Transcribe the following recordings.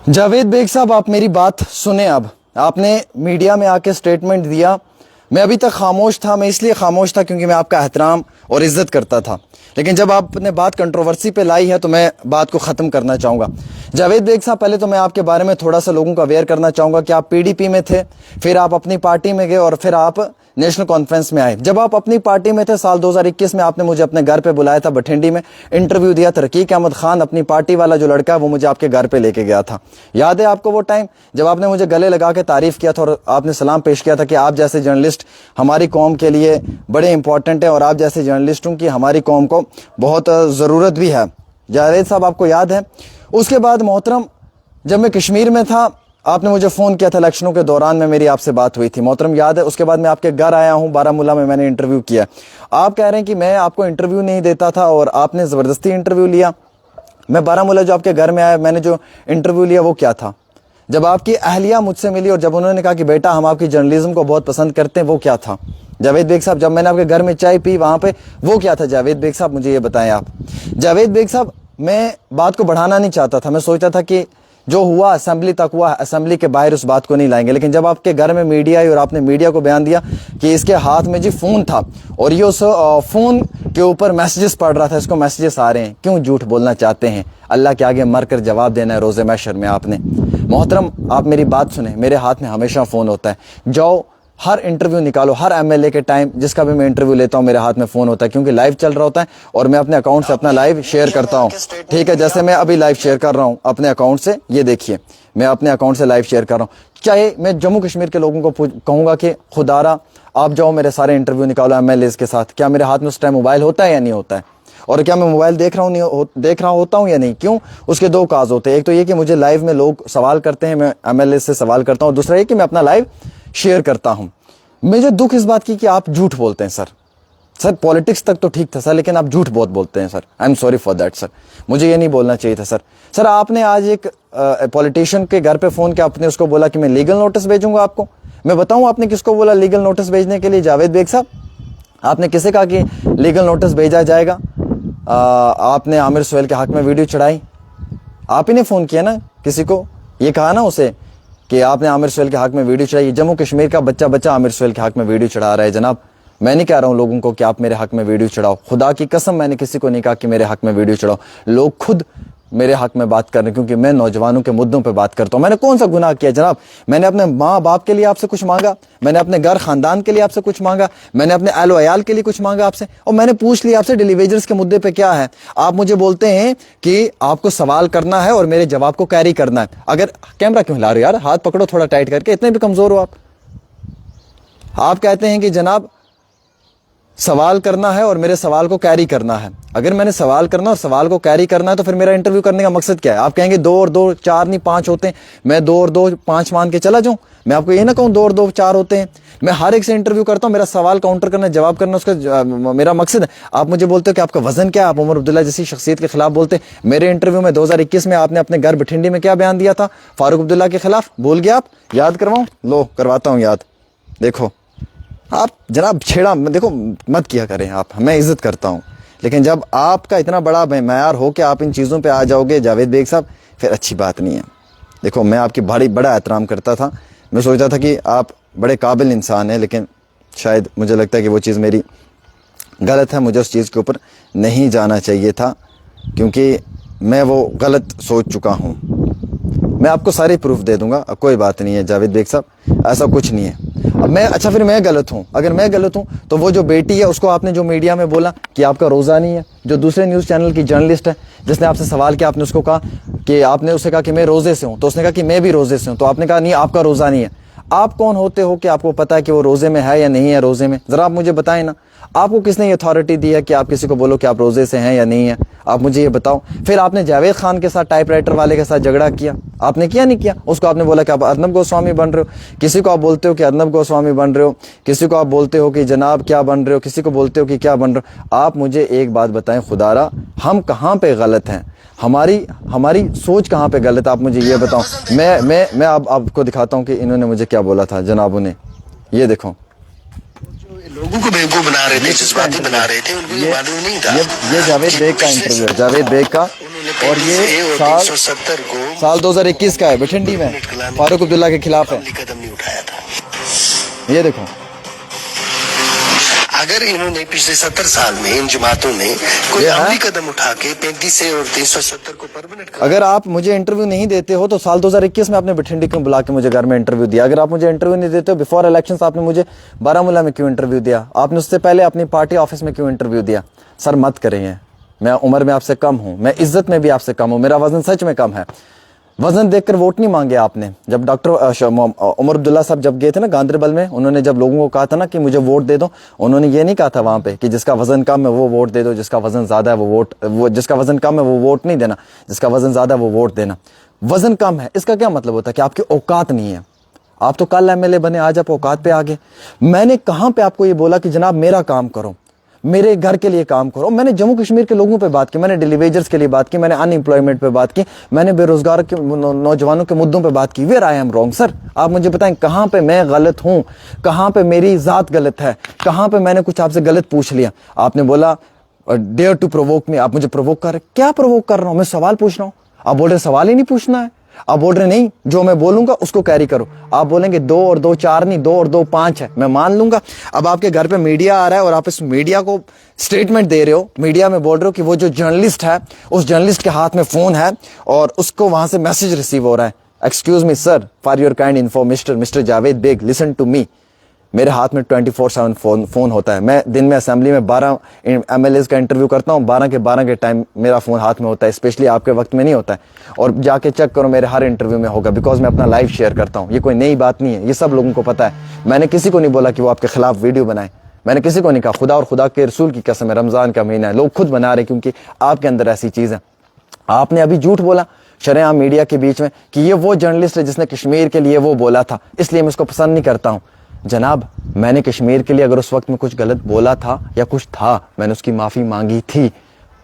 Javed bag साहब, आप मेरी बात सुने। अब आपने मीडिया में आके स्टेटमेंट दिया। मैं अभी तक खामोश था। मैं इसलिए खामोश था क्योंकि मैं आपका एहतराम और इज्जत करता था, लेकिन जब आपने बात कंट्रोवर्सी पे लाई है तो मैं बात को ख़त्म करना चाहूँगा। जावेद बेग साहब, पहले तो मैं आपके बारे में थोड़ा सा लोगों को अवेयर करना चाहूँगा कि आप पीडीपी में थे, फिर आप अपनी पार्टी में गए और फिर आप नेशनल कॉन्फ्रेंस में आए। जब आप अपनी पार्टी में थे साल 2021 में, आपने मुझे अपने घर पे बुलाया था, बठिंडी में इंटरव्यू दिया। रकीक अहमद खान, अपनी पार्टी वाला जो लड़का है, वो मुझे आपके घर पे लेके गया था। याद है आपको वो टाइम जब आपने मुझे गले लगा के तारीफ किया था और आपने सलाम पेश किया था कि आप जैसे जर्नलिस्ट हमारी कौम के लिए बड़े इंपॉर्टेंट है और आप जैसे जर्नलिस्टों की हमारी कौम को बहुत ज़रूरत भी है। जावेद साहब, आपको याद है? उसके बाद मोहतरम, जब मैं कश्मीर में था, आपने मुझे फ़ोन किया था इलेक्शनों के दौरान में, मेरी आपसे बात हुई थी मोहतरम, याद है? उसके बाद मैं आपके घर आया हूँ, बारामूला में मैंने इंटरव्यू किया। आप कह रहे हैं कि मैं आपको इंटरव्यू नहीं देता था और आपने ज़बरदस्ती इंटरव्यू लिया। मैं बारामूला जो आपके घर में आया, मैंने जो इंटरव्यू लिया वो क्या था? जब आपकी अहलिया मुझसे मिली और जब उन्होंने कहा कि बेटा हम आपकी जर्नलिज्म को बहुत पसंद करते हैं, वो क्या था? जावेद बेग साहब, जब मैंने आपके घर में चाय पी वहाँ पे, वो क्या था? जावेद बेग साहब, मुझे ये बताएं आप। जावेद बेग साहब, मैं बात को बढ़ाना नहीं चाहता था। मैं सोचता था कि जो हुआ असेंबली तक हुआ, असेंबली के बाहर उस बात को नहीं लाएंगे। लेकिन जब आपके घर में मीडिया आई और आपने मीडिया को बयान दिया कि इसके हाथ में जी फ़ोन था और ये उस फ़ोन के ऊपर मैसेजेस पढ़ रहा था, इसको मैसेजेस आ रहे हैं, क्यों झूठ बोलना चाहते हैं? अल्लाह के आगे मर कर जवाब देना है रोज़े महशर में आपने। मोहतरम, आप मेरी बात सुने, मेरे हाथ में हमेशा फ़ोन होता है। जाओ हर इंटरव्यू निकालो, हर एमएलए के टाइम जिसका भी मैं इंटरव्यू लेता हूँ मेरे हाथ में फ़ोन होता है, क्योंकि लाइव चल रहा होता है और मैं अपने अकाउंट से अपना लाइव शेयर करता हूँ। ठीक है, जैसे मैं अभी लाइव शेयर कर रहा हूँ अपने अकाउंट से, ये देखिए मैं अपने अकाउंट से लाइव शेयर कर रहा हूँ। चाहे मैं जम्मू कश्मीर के लोगों को कहूँगा कि खुदारा आप जाओ मेरे सारे इंटरव्यू निकालो एमएलए के साथ, क्या मेरे हाथ में उस टाइम मोबाइल होता है या नहीं होता है? और क्या मैं मोबाइल देख रहा होता हूँ या नहीं? क्यों? उसके दो काज होते हैं। एक तो ये कि मुझे लाइव में लोग सवाल करते हैं, मैं एमएलए से सवाल करता हूँ, दूसरा ये कि मैं अपना लाइव शेयर करता हूँ। मुझे दुख इस बात की कि आप झूठ बोलते हैं सर। पॉलिटिक्स तक तो ठीक था सर, लेकिन आप झूठ बहुत बोलते हैं sir. I am sorry for that sir, मुझे ये नहीं बोलना चाहिए था सर। आपने आज एक पॉलिटिशियन के घर पे फ़ोन किया, आपने उसको बोला कि मैं लीगल नोटिस भेजूंगा आपको। मैं बताऊं आपने किसको बोला लीगल नोटिस भेजने के लिए? जावेद बेग साहब, आपने किसे कहा कि लीगल नोटिस भेजा जाएगा? आपने आमिर सुहेल के हक में वीडियो चढ़ाई, आप ही ने फ़ोन किया ना किसी को, ये कहा ना उसे कि आपने आमिर सुहेल के हक में वीडियो चढ़ाई। जम्मू कश्मीर का बच्चा आमिर सुहेल के हक में वीडियो चढ़ा रहा है जनाब। मैं नहीं कह रहा हूँ लोगों को कि आप मेरे हक में वीडियो चढ़ाओ, खुदा की कसम मैंने किसी को नहीं कहा कि मेरे हक में वीडियो चढ़ाओ। लोग खुद मेरे हक में बात कर रहे हैं, क्योंकि मैं नौजवानों के मुद्दों पे बात करता हूँ। मैंने कौन सा गुनाह किया जनाब? मैंने अपने माँ बाप के लिए आपसे कुछ मांगा? मैंने अपने घर खानदान के लिए आपसे कुछ मांगा? मैंने अपने अहल अयाल के लिए कुछ मांगा आपसे? और मैंने पूछ लिया आपसे डेलीवेजर्स के मुद्दे पे क्या है। आप मुझे बोलते हैं कि आपको सवाल करना है और मेरे जवाब को कैरी करना है। अगर कैमरा क्यों हिला रहे हो यार? हाथ पकड़ो थोड़ा टाइट करके, इतने भी कमजोर हो आप कहते हैं कि जनाब सवाल करना है और मेरे सवाल को कैरी करना है। अगर मैंने सवाल करना और सवाल को कैरी करना है तो फिर मेरा इंटरव्यू करने का मकसद क्या है? आप कहेंगे 2 और 2 4 नहीं 5 होते हैं, मैं 2 और 2 5 मान के चला जाऊं? मैं आपको ये ना कहूं 2 और 2 4 होते हैं। मैं हर एक से इंटरव्यू करता हूं, मेरा सवाल काउंटर करना, जवाब करना, उसका मेरा मकसद है। आप मुझे बोलते हो कि आपका वजन क्या है, आप उमर अब्दुल्ला जैसी शख्सियत के खिलाफ बोलते हैं। मेरे इंटरव्यू में 2021 में आपने अपने घर बठिंडी में क्या बयान दिया था फारूक अब्दुल्ला के खिलाफ? भूल गया आप? याद करवाऊं? लो करवाता हूं याद। देखो आप जनाब छेड़ा देखो मत किया करें आप, मैं इज्जत करता हूं, लेकिन जब आपका इतना बड़ा मैयार हो कि आप इन चीज़ों पे आ जाओगे जावेद बेग साहब, फिर अच्छी बात नहीं है। देखो मैं आपकी बड़ा एहतराम करता था, मैं सोचता था कि आप बड़े काबिल इंसान हैं, लेकिन शायद मुझे लगता है कि वो चीज़ मेरी गलत है। मुझे उस चीज़ के ऊपर नहीं जाना चाहिए था, क्योंकि मैं वो गलत सोच चुका हूँ। मैं आपको सारी प्रूफ दे दूंगा, कोई बात नहीं है जावेद बेग साहब, ऐसा कुछ नहीं है। अब मैं अच्छा फिर मैं गलत हूँ? अगर मैं गलत हूँ तो वो जो बेटी है उसको आपने जो मीडिया में बोला कि आपका रोज़ा नहीं है, जो दूसरे न्यूज़ चैनल की जर्नलिस्ट है जिसने आपसे सवाल किया, आपने उसको कहा कि आपने उसे कहा कि मैं रोज़े से हूँ, तो उसने कहा कि मैं भी रोज़े से हूँ, तो आपने कहा नहीं आपका रोज़ा नहीं है। आप कौन होते हो कि आपको पता है कि वो रोज़े में है या नहीं है? रोज़े में ज़रा आप मुझे बताएं ना, आपको किसने ये अथॉरिटी दी है कि आप किसी को बोलो कि आप रोज़े से हैं या नहीं है? आप मुझे ये बताओ। फिर आपने जावेद खान के साथ, टाइपराइटर वाले के साथ झगड़ा किया, आपने किया नहीं किया? उसको आपने बोला कि आप अर्नब गोस्वामी बन रहे हो, किसी को आप बोलते हो कि अर्नब गोस्वामी बन रहे हो, किसी को आप बोलते हो कि जनाब क्या बन रहे हो, किसी को बोलते हो कि क्या बन रहे हो। आप मुझे एक बात बताएं खुदारा, हम कहाँ पे गलत हैं? हमारी सोच कहाँ पे गलत है? आप मुझे ये बताओ। मैं आपको दिखाता हूँ कि इन्होंने मुझे क्या बोला था जनाबों ने। ये देखो, लोगों को बेवकूफ बना रहे थे, जज्बाती बना रहे थे, उनको ये मालूम नहीं था। ये जावेद बेग का इंटरव्यू है, जावेद बेग का हमने और ये 35A और साल 370 को साल 2021 का है, बठिंडी में फारूक अब्दुल्ला के खिलाफ है। अमली कदम नहीं उठाया था। ये देखो, अगर इन्होंने पिछले 70 साल में इन जमातों ने कोई ये है? अमली कदम उठा के 35A और 370 को परमानेंट कर अगर आप मुझे इंटरव्यू नहीं देते हो तो साल 2021 में आपने बठिंडी क्यों बुला के मुझे घर में इंटरव्यू दिया? अगर आप मुझे इंटरव्यू नहीं देते हो बिफोर इलेक्शंस, आपने मुझे बारामूला में क्यों इंटरव्यू दिया? आपने उससे पहले अपनी पार्टी ऑफिस में क्यों इंटरव्यू दिया? सर मत करें, मैं उम्र में आपसे कम हूं, मैं इज्जत में भी आपसे कम हूं, मेरा वजन सच में कम है। वजन देखकर वोट नहीं मांगे आपने। जब डॉक्टर उमर अब्दुल्ला साहब जब गए थे ना गांधरबल में, उन्होंने जब लोगों को कहा था ना कि मुझे वोट दे दो, उन्होंने ये नहीं कहा था वहां पे कि जिसका वजन कम है वो वोट दे दो, जिसका वजन ज्यादा है वो जिसका वजन कम है वो वोट नहीं देना, जिसका वजन ज्यादा है वो वोट देना। वजन कम है इसका क्या मतलब होता है? कि आपकी औकात नहीं है। आप तो कल एमएलए बने, आज आप औकात पे आ गए। मैंने कहां पे आपको ये बोला कि जनाब मेरा काम करो, मेरे घर के लिए काम करो? मैंने जम्मू कश्मीर के लोगों पे बात की, मैंने डेली वेजर्स के लिए बात की, मैंने अनएम्प्लॉयमेंट पे बात की, मैंने बेरोजगार के नौजवानों के मुद्दों पे बात की। Where I am wrong sir? आप मुझे बताएं कहां पे मैं गलत हूं, कहां पे मेरी जात गलत है, कहां पे मैंने कुछ आपसे गलत पूछ लिया? आपने बोला डेयर टू प्रोवोक मी, आप मुझे प्रोवोक कर रहे। क्या प्रोवोक कर रहा हूं? मैं सवाल पूछ रहा हूं, आप बोल रहे सवाल ही नहीं पूछना है। आप बोल रहे नहीं, जो मैं बोलूंगा उसको कैरी करो। आप बोलेंगे 2 और 2 4 नहीं, 2 और 2 5 है, मैं मान लूंगा। अब आपके घर पे मीडिया आ रहा है और आप इस मीडिया को स्टेटमेंट दे रहे हो, मीडिया में बोल रहे हो कि वो जो जर्नलिस्ट है उस जर्नलिस्ट के हाथ में फोन है और उसको वहां से मैसेज रिसीव हो रहा है। Excuse me sir, for your kind info mister Javed Baig, listen to me. मेरे हाथ में 24/7 फोन होता है। मैं दिन में असेंबली में 12 एमएलएज का इंटरव्यू करता हूँ, 12 के टाइम मेरा फोन हाथ में होता है, स्पेशली आपके वक्त में नहीं होता है। और जाके चेक करो, मेरे हर इंटरव्यू में होगा, बिकॉज मैं अपना लाइव शेयर करता हूँ। ये कोई नई बात नहीं है, ये सब लोगों को पता है। मैंने किसी को नहीं बोला कि वो आपके खिलाफ वीडियो बनाए, मैंने किसी को नहीं कहा। खुदा और खुदा के रसूल की कसम है, रमजान का महीना है, लोग खुद बना रहे क्योंकि आपके अंदर ऐसी चीज है। आपने अभी झूठ बोला शरेआम मीडिया के बीच में कि ये वो जर्नलिस्ट है जिसने कश्मीर के लिए वो बोला था, इसलिए मैं उसको पसंद नहीं करता हूं। जनाब, मैंने कश्मीर के लिए अगर उस वक्त में कुछ गलत बोला था या कुछ था, मैंने उसकी माफी मांगी थी।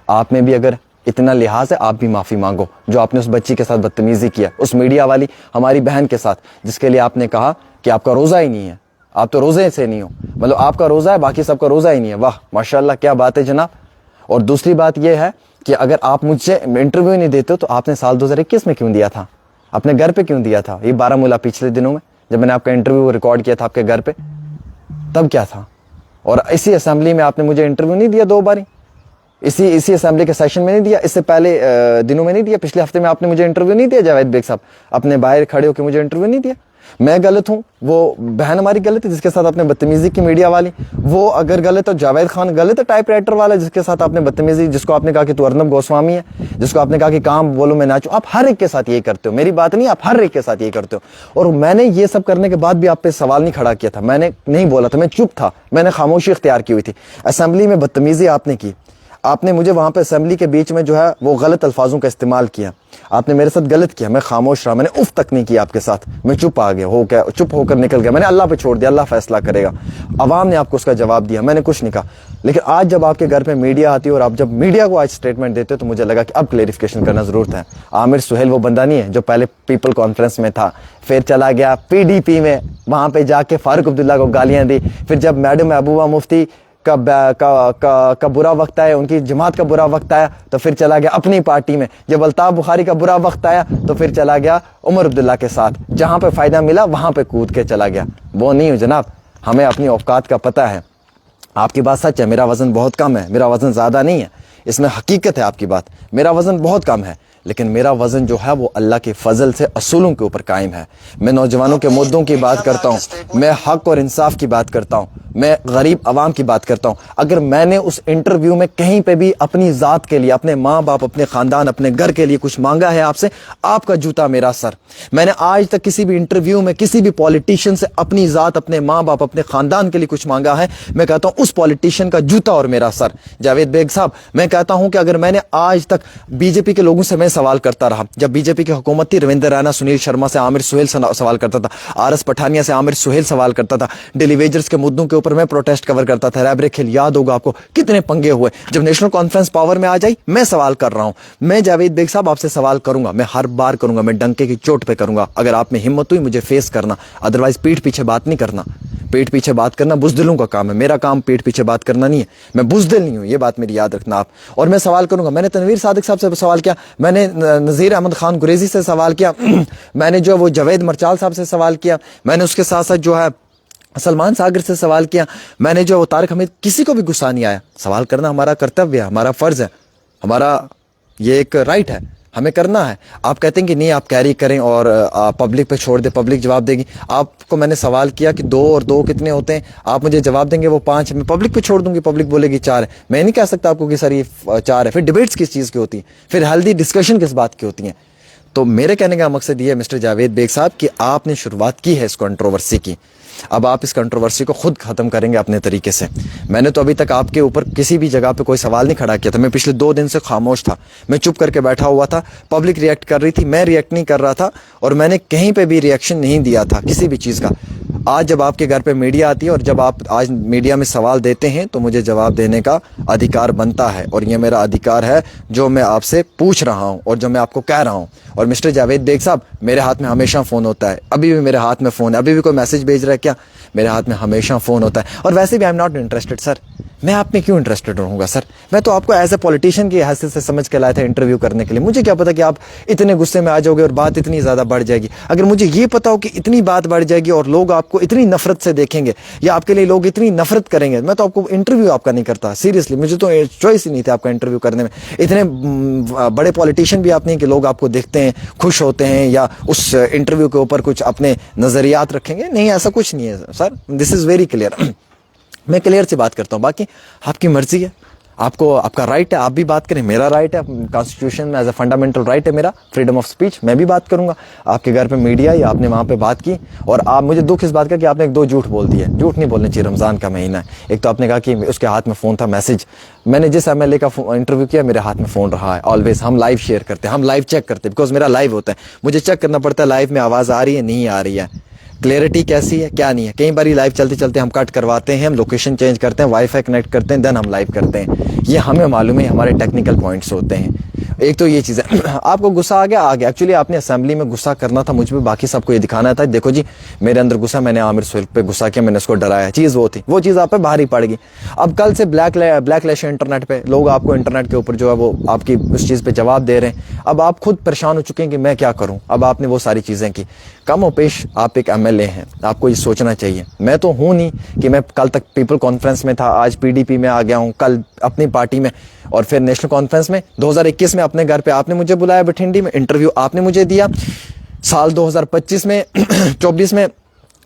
आप में भी अगर इतना लिहाज है, आप भी माफी मांगो जो आपने उस बच्ची के साथ बदतमीजी किया, उस मीडिया वाली हमारी बहन के साथ, जिसके लिए आपने कहा कि आपका रोजा ही नहीं है, आप तो रोजे से नहीं हो, मतलब आपका रोजा है बाकी सबका रोजा ही नहीं है। वाह माशाल्लाह, क्या बात है जनाब। और दूसरी बात यह है कि अगर आप मुझसे इंटरव्यू नहीं देते तो आपने साल 2021 में क्यों दिया था? अपने घर पे क्यों दिया था? ये बारामूला पिछले दिनों में जब मैंने आपका इंटरव्यू रिकॉर्ड किया था आपके घर पे, तब क्या था? और इसी असेंबली में आपने मुझे इंटरव्यू नहीं दिया 2 बारी, इसी असेंबली के सेशन में नहीं दिया, इससे पहले दिनों में नहीं दिया, पिछले हफ्ते में आपने मुझे इंटरव्यू नहीं दिया जावेद बेग साहब, अपने बाहर खड़े होकर मुझे इंटरव्यू नहीं दिया। मैं गलत हूं, वो बहन हमारी गलत है जिसके साथ आपने बदतमीजी की मीडिया वाली, वो अगर गलत है, जावेद खान गलत है टाइप राइटर वाला जिसके साथ आपने बदतमीजी, जिसको आपने कहा कि तू अर्नब गोस्वामी है, जिसको आपने कहा कि काम बोलो मैं नाचूं। आप हर एक के साथ यही करते हो, मेरी बात नहीं, आप हर एक के साथ यही करते हो। और मैंने ये सब करने के बाद भी आप पे सवाल नहीं खड़ा किया था, मैंने नहीं बोला था, मैं चुप था, मैंने खामोशी इख्तियार की हुई थी। असेंबली में बदतमीजी आपने की, आपने मुझे वहां पे असेंबली के बीच में जो है वो गलत अल्फाजों का इस्तेमाल किया, आपने मेरे साथ गलत किया, मैं खामोश रहा, मैंने उफ तक नहीं किया आपके साथ, मैं चुप आ गया, हो गया, चुप होकर निकल गया, मैंने अल्लाह पे छोड़ दिया, अल्लाह फैसला करेगा। अवाम ने आपको उसका जवाब दिया, मैंने कुछ नहीं कहा। लेकिन आज जब आपके घर पे मीडिया आती है और आप जब मीडिया को आज स्टेटमेंट देते हो तो मुझे लगा कि अब क्लेरिफिकेशन करना जरूरत है। आमिर सुहेल वो बंदा नहीं है जो पहले पीपल कॉन्फ्रेंस में था, फिर चला गया पीडीपी में, वहां पे जाके फारूक अब्दुल्ला को गालियां दी, फिर जब मैडम महबूबा मुफ्ती का बुरा वक्त आया, उनकी जमात का बुरा वक्त आया तो फिर चला गया अपनी पार्टी में, जब अल्ताफ बुखारी का बुरा वक्त आया तो फिर चला गया उमर अब्दुल्ला के साथ, जहां पे फायदा मिला वहां पे कूद के चला गया। वो नहीं हो जनाब, हमें अपनी औकात का पता है। आपकी बात सच है, मेरा वजन बहुत कम है, मेरा वजन ज्यादा नहीं है, इसमें हकीकत है आपकी बात, मेरा वजन बहुत कम है, लेकिन मेरा वजन जो है वो अल्लाह के फजल से असूलों के ऊपर कायम है। मैं नौजवानों के मुद्दों की बात करता हूँ, मैं हक और इंसाफ की बात करता हूँ, मैं गरीब आवाम की बात करता हूँ। अगर मैंने उस इंटरव्यू में कहीं पे भी अपनी जात के लिए, अपने माँ बाप, अपने खानदान, अपने घर के लिए कुछ मांगा है आपसे, आपका जूता मेरा सर। मैंने आज तक किसी भी इंटरव्यू में किसी भी पॉलिटिशियन से अपनी जात, अपने माँ बाप, अपने खानदान के लिए कुछ मांगा है, मैं कहता हूँ उस पॉलिटिशियन का जूता और मेरा सर। जावेद बेग साहब, मैं कहता हूँ कि अगर मैंने आज तक बीजेपी के लोगों से मैं सवाल करता रहा, जब बीजेपी की हुकूमत थी, रविंद्र रैना, सुनील शर्मा से आमिर सुहेल सवाल करता था, आरएस पठानिया से आमिर सुहेल सवाल करता था, डेली वेजर्स के मुद्दों के ऊपर मैं प्रोटेस्ट कवर करता था, रैबरे खेल याद होगा आपको कितने पंगे हुए। जब नेशनल कॉन्फ्रेंस पावर में आ जाए, मैं सवाल कर रहा हूं, मैं जावेद बेग साहब आपसे सवाल करूंगा, मैं हर बार करूंगा, मैं डंके की चोट पे करूंगा। अगर आप में हिम्मत हुई मुझे फेस करना, अदरवाइज पीठ पीछे बात नहीं करना। پیٹ پیچھے بات کرنا بزدلوں کا کام ہے, میرا کام پیٹ پیچھے بات کرنا نہیں ہے. میں بزدل نہیں ہوں, یہ بات میری یاد رکھنا آپ. اور میں سوال کروں گا, میں نے تنویر صادق صاحب سے سوال کیا, میں نے نذیر احمد خان گریزی سے سوال کیا, میں نے جو وہ جاوید مرچال صاحب سے سوال کیا, میں نے اس کے ساتھ ساتھ جو ہے سلمان ساگر سے سوال کیا, میں نے جو وہ طارق حمید, کسی کو بھی غصہ نہیں آیا. سوال کرنا ہمارا کرتویہ ہے, ہمارا فرض ہے, ہمارا یہ ایک رائٹ ہے, ہمیں کرنا ہے. آپ کہتے ہیں کہ نہیں آپ کیری کریں اور پبلک پہ چھوڑ دیں, پبلک جواب دے گی. آپ کو میں نے سوال کیا کہ 2 اور 2 کتنے ہوتے ہیں, آپ مجھے جواب دیں گے وہ 5 ہے, میں پبلک پہ چھوڑ دوں گی, پبلک بولے گی 4 ہے. میں نہیں کہہ سکتا آپ کو کہ سر یہ 4 ہے. پھر ڈیبیٹس کس چیز کی ہوتی ہیں, پھر ہیلدی ڈسکشن کس بات کی ہوتی ہیں. تو میرے کہنے کا مقصد یہ ہے مسٹر جاوید بیگ صاحب کہ آپ نے شروعات کی ہے اس کنٹروورسی کی, اب آپ اس کنٹروورسی کو خود ختم کریں گے اپنے طریقے سے. میں نے تو ابھی تک آپ کے اوپر کسی بھی جگہ پہ کوئی سوال نہیں کھڑا کیا تھا. میں پچھلے 2 دن سے خاموش تھا, میں چپ کر کے بیٹھا ہوا تھا. پبلک ریئیکٹ کر رہی تھی, میں ریئیکٹ نہیں کر رہا تھا, اور میں نے کہیں پہ بھی ریئیکشن نہیں دیا تھا کسی بھی چیز کا. آج جب آپ کے گھر پہ میڈیا آتی ہے اور جب آپ آج میڈیا میں سوال دیتے ہیں تو مجھے جواب دینے کا ادھیکار بنتا ہے, اور یہ میرا ادھیکار ہے جو میں آپ سے پوچھ رہا ہوں اور جو میں آپ کو کہہ رہا ہوں. اور مسٹر جاوید بیگ صاحب, میرے ہاتھ میں ہمیشہ فون ہوتا ہے, ابھی بھی میرے ہاتھ میں فون ہے, ابھی بھی کوئی میسج بھیج رہا ہے کیا, میرے ہاتھ میں ہمیشہ فون ہوتا ہے. اور ویسے بھی آئی ایم ناٹ انٹرسٹڈ سر, میں آپ میں کیوں انٹرسٹڈ رہوں گا سر. میں تو آپ کو ایز اے پولیٹیشین کی حیثیت سے سمجھ کے لایا تھا انٹرویو کرنے کے لیے. مجھے کیا پتا کہ آپ اتنے غصے میں آ جاؤ گے اور بات اتنی زیادہ بڑھ جائے گی. اگر مجھے یہ پتا ہو کہ اتنی بات بڑھ جائے گی اور لوگ آپ کو اتنی نفرت سے دیکھیں گے یا آپ کے لیے لوگ اتنی نفرت کریں گے, میں تو آپ کو انٹرویو آپ کا نہیں کرتا. سیریسلی مجھے تو چوائس ہی نہیں تھی آپ کا انٹرویو کرنے میں. اتنے بڑے پولیٹیشین بھی آپ نہیں کہ لوگ آپ کو دیکھتے ہیں خوش ہوتے ہیں یا اس انٹرویو کے اوپر کچھ اپنے نظریات رکھیں گے. نہیں, ایسا کچھ نہیں ہے سر, دس از ویری کلیئر. میں کلیئر سے بات کرتا ہوں, باقی آپ کی مرضی ہے, آپ کو آپ کا رائٹ ہے, آپ بھی بات کریں, میرا رائٹ ہے, کانسٹیٹیوشن میں ایز اے فنڈامنٹل رائٹ ہے میرا, فریڈم آف اسپیچ, میں بھی بات کروں گا. آپ کے گھر پہ میڈیا یا آپ نے وہاں پہ بات کی, اور آپ مجھے دکھ اس بات کا کہ آپ نے 1-2 جھوٹ بول دیے. جھوٹ نہیں بولنے چاہیے, رمضان کا مہینہ ہے. ایک تو آپ نے کہا کہ اس کے ہاتھ میں فون تھا, میسج, میں نے جس MLA کا انٹرویو کیا میرے ہاتھ میں فون رہا ہے آلویز. ہم لائیو شیئر کرتے ہیں, ہم لائیو چیک کرتے ہیں, بیکاز میرا لائیو ہوتا ہے, مجھے چیک کرنا پڑتا ہے لائیو میں آواز آ رہی ہے نہیں آ رہی ہے, کلیئرٹی کیسی ہے کیا نہیں ہے. کئی بار لائیو چلتے چلتے ہم کٹ کرواتے ہیں, ہم لوکیشن چینج کرتے ہیں, وائی فائی کنیکٹ کرتے ہیں, دین ہم لائیو کرتے ہیں. یہ ہمیں معلوم ہے, ہمارے ٹیکنیکل پوائنٹس ہوتے ہیں. ایک تو یہ چیز ہے. آپ کو غصہ آ گیا. ایکچولی آپ نے اسمبلی میں غصہ کرنا تھا مجھ پہ, باقی سب کو یہ دکھانا تھا دیکھو جی میرے اندر غصہ, میں نے عامر سہیل پہ غصہ کیا, میں نے اس کو ڈرایا. چیز وہ تھی, وہ چیز آپ پہ بھاری پڑ گئی. اب کل سے بلیک لیش انٹرنیٹ پہ, لوگ آپ کو انٹرنیٹ کے اوپر جو ہے وہ آپ کی اس چیز پہ جواب دے رہے ہیں. اب آپ خود پریشان ہو چکے ہیں کہ میں کیا کروں. اب آپ نے وہ ساری چیزیں کی, کم و پیش آپ ایک MLA ہیں, آپ کو یہ سوچنا چاہیے. میں تو ہوں نہیں کہ میں کل تک پیپل کانفرنس میں تھا, آج PDP میں آ گیا ہوں, کل اپنی پارٹی میں, اور پھر نیشنل کانفرنس میں. 2021 میں اپنے گھر پہ آپ نے مجھے بلایا بٹھنڈی میں, انٹرویو آپ نے مجھے دیا. سال 2025 میں 24 میں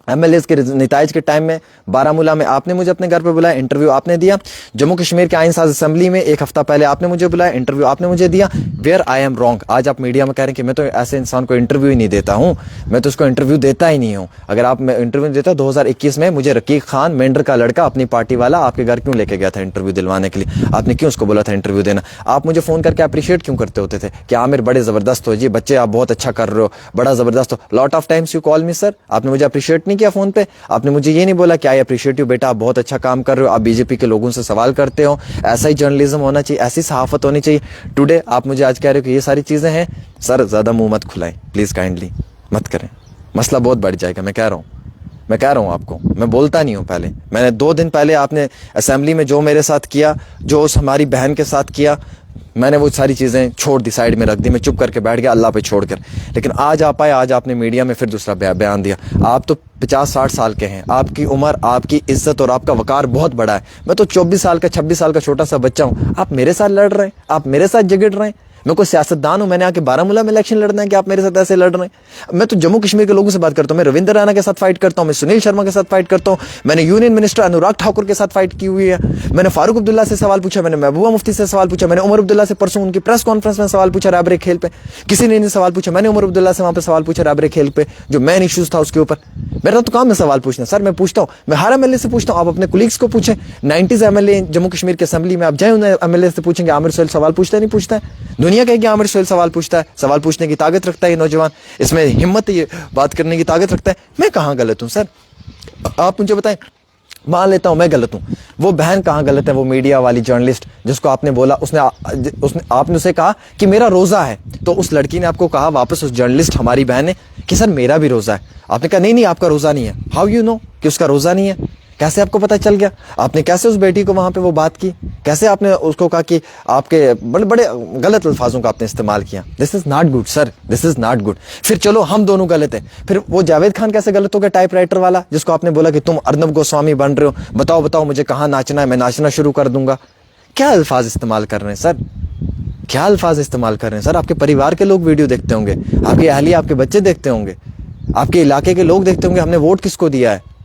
MLAs کے نتائج کے ٹائم میں بارامولہ میں آپ نے مجھے اپنے گھر پہ بلایا, انٹرویو آپ نے دیا. جموں کشمیر کے آئین ساز اسمبلی میں 1 ہفتہ پہلے آپ نے مجھے بلایا, انٹرویو آپ نے مجھے دیا. Where I am wrong. آج آپ میڈیا میں کہہ رہے ہیں کہ میں تو ایسے انسان کو انٹرویو ہی نہیں دیتا ہوں, میں تو اس کو انٹرویو دیتا ہی نہیں ہوں. اگر آپ انٹرویو دیتا, 2021 میں مجھے رقیق خان مینڈر کا لڑکا اپنی پارٹی والا آپ کے گھر کیوں لے کے گیا تھا انٹرویو دلوانے کے لیے؟ آپ نے کیوں اس کو بولا تھا انٹرویو دینا؟ آپ مجھے فون کر کے اپریشیٹ کیوں کرتے ہوتے تھے کہ عامر بڑے زبردست ہو جی, بچے آپ بہت اچھا کر رہے ہو, بڑا زبردست ہو. Lot of times you call me sir, آپ نے مجھے اپریشیٹ نہیں کیا فون پہ. آپ نے مجھے یہ نہیں بولا کہ آئی اپریشیٹ یو بیٹا, آپ بہت اچھا کام کر رہے ہو, آپ BJP کے لوگوں سے سوال کرتے ہو, ایسا ہی جرنلزم ہونا چاہیے, ایسی صحافت ہونی چاہیے. ٹوڈے آپ مجھے آج کہہ رہے ہو کہ یہ ساری چیزیں ہیں. سر زیادہ منہ مت کھلائیں پلیز, کائنڈلی مت کریں, مسئلہ بہت بڑھ جائے گا. میں کہہ رہا ہوں آپ کو, میں بولتا نہیں ہوں. پہلے میں نے 2 دن پہلے آپ نے اسمبلی میں جو میرے ساتھ کیا, جو اس ہماری بہن کے ساتھ کیا, میں نے وہ ساری چیزیں چھوڑ دی, سائڈ میں رکھ دی, میں چپ کر کے بیٹھ گیا اللہ پہ چھوڑ کر. لیکن آج آپ آئے, آج آپ نے میڈیا میں پھر دوسرا بیان دیا. آپ تو 50-60 سال کے ہیں, آپ کی عمر, آپ کی عزت اور آپ کا وقار بہت بڑا ہے. میں تو 24 سال کا 26 سال کا چھوٹا سا بچہ ہوں. آپ میرے ساتھ لڑ رہے ہیں, آپ میرے ساتھ جگڑ رہے ہیں. میں کوئی سیاستدان ہوں, میں نے آ کے بارامولہ میں الیکشن لڑنا ہے کہ آپ میرے ساتھ ایسے لڑ رہے ہیں؟ میں تو جموں کشمیر کے لوگوں سے بات کرتا ہوں, میں رویندر رانا کے ساتھ فائٹ کرتا ہوں, میں سنیل شرما کے ساتھ فائٹ کرتا ہوں, میں نے یونین منسٹر انوراگ ٹھاکر کے ساتھ فائٹ کی ہوئی ہے, میں نے فاروق عبداللہ سے سوال پوچھا, میں نے محبوبہ مفتی سے سوال پوچھا, میں نے عمر عبداللہ سے پرسوں ان کی پریس کانفرنس میں سوال پوچھا رابر کھیل پہ, کسی نے نہیں سوال پوچھا. میں نے عمر عبداللہ سے وہاں پہ سوال پوچھا رابر کھیل پہ, جو مین ایشوز تھا اس کے اوپر. میرا تو کام ہے سوال پوچھنا سر, میں پوچھتا ہوں, میں ہر MLA سے پوچھتا ہوں. آپ اپنے کولیگس کو پوچھیں, 90s MLA جموں کشمیر کے اسمبلی میں, آپ جائیں انہیں MLA سے پوچھیں گے عامر سہیل سوال پوچھتا ہے نہیں پوچھتا ہے؟ دنیا کہے گی عامر سہیل سوال پوچھتا ہے, سوال پوچھنے کی طاقت رکھتا ہے یہ نوجوان, اس میں ہمت, یہ بات کرنے کی طاقت رکھتا ہے. میں کہاں غلط ہوں سر, آپ مجھے بتائیں. مان لیتا ہوں میں غلط ہوں, وہ بہن کہاں غلط ہے, وہ میڈیا والی جرنلسٹ جس کو آپ نے بولا, آپ نے اسے کہا کہ میرا روزہ ہے, تو اس لڑکی نے آپ کو کہا واپس, اس جرنلسٹ ہماری بہن نے, کہ سر میرا بھی روزہ ہے. آپ نے کہا نہیں آپ کا روزہ نہیں ہے. ہاؤ یو نو, کہ اس کا روزہ نہیں ہے؟ کیسے آپ کو پتہ چل گیا؟ آپ نے کیسے اس بیٹی کو وہاں پہ وہ بات کی؟ کیسے آپ نے اس کو کہا کہ آپ کے بڑے بڑے غلط الفاظوں کا آپ نے استعمال کیا؟ This is not good sir, this is not good. پھر چلو ہم دونوں غلط ہیں، پھر وہ جاوید خان کیسے غلط ہو گیا ٹائپ رائٹر والا، جس کو آپ نے بولا کہ تم ارنب گوسوامی بن رہے ہو، بتاؤ بتاؤ مجھے کہاں ناچنا ہے، میں ناچنا شروع کر دوں گا. کیا الفاظ استعمال کر رہے ہیں سر؟ کیا الفاظ استعمال کر رہے ہیں سر؟ آپ کے پریوار کے لوگ ویڈیو دیکھتے ہوں گے، آپ کی اہلیہ، آپ کے بچے دیکھتے ہوں گے، آپ کے علاقے کے لوگ دیکھتے ہوں گے ہم نے ووٹ کس کو دیا ہے،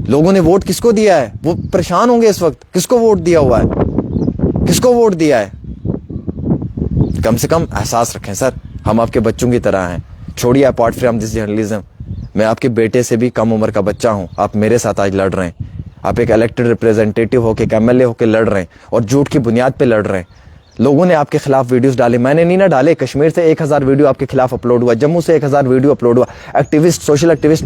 لوگوں نے ووٹ کس کو دیا ہے. وہ پریشان ہوں گے اس وقت، کس کو ووٹ دیا ہوا ہے، کس کو ووٹ دیا ہے. کم سے کم احساس رکھیں سر، ہم آپ کے بچوں کی طرح ہیں. چھوڑیے اپارٹ فرام دس جرنلزم، میں آپ کے بیٹے سے بھی کم عمر کا بچہ ہوں. آپ میرے ساتھ آج لڑ رہے ہیں، آپ ایک الیکٹڈ ریپریزنٹیٹیو ہو کے، ایک ایم ایل اے ہو کے لڑ رہے ہیں، اور جھوٹ کی بنیاد پہ لڑ رہے ہیں. لوگوں نے آپ کے خلاف ویڈیوز ڈالے، میں نے نہیں نہ ڈالے. کشمیر سے 1000 ویڈیو آپ کے خلاف اپلوڈ ہوا، جموں سے 1000 ویڈیو اپلوڈ ہوا. ایکٹیوسٹ، سوشل ایکٹیوسٹ،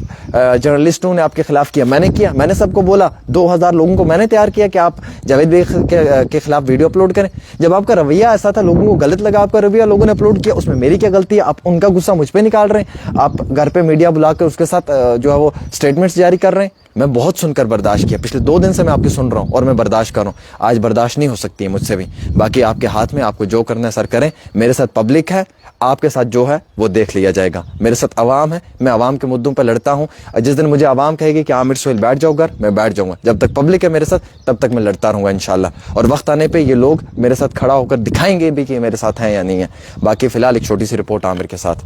جرنلسٹوں نے آپ کے خلاف کیا، میں نے کیا. میں نے سب کو بولا، 2000 لوگوں کو میں نے تیار کیا کہ آپ جاوید بھائی کے خلاف ویڈیو اپلوڈ کریں. جب آپ کا رویہ ایسا تھا، لوگوں کو غلط لگا آپ کا رویہ، لوگوں نے اپلوڈ کیا، اس میں میری کیا غلطی ہے؟ آپ ان کا غصہ مجھ پہ نکال رہے ہیں، آپ گھر پہ میڈیا بلا کر اس کے ساتھ جو ہے وہ اسٹیٹمنٹس جاری کر رہے ہیں. میں بہت سن کر برداشت کیا، پچھلے 2 دن سے میں آپ کی سن رہا ہوں اور میں برداشت کر رہا ہوں. آج برداشت نہیں ہو سکتی ہے مجھ سے بھی. باقی آپ کے ہاتھ میں، آپ کو جو کرنا ہے سر کریں. میرے ساتھ پبلک ہے، آپ کے ساتھ جو ہے وہ دیکھ لیا جائے گا. میرے ساتھ عوام ہے، میں عوام کے مدعوں پہ لڑتا ہوں. جس دن مجھے عوام کہے گی کہ عامر سہیل بیٹھ جاؤ گھر، میں بیٹھ جاؤں گا. جب تک پبلک ہے میرے ساتھ، تب تک میں لڑتا رہوں گا انشاءاللہ. اور وقت آنے پہ یہ لوگ میرے ساتھ کھڑا ہو کر دکھائیں گے بھی کہ یہ میرے ساتھ ہیں یا نہیں ہے. باقی فی الحال ایک چھوٹی سی رپورٹ عامر کے ساتھ.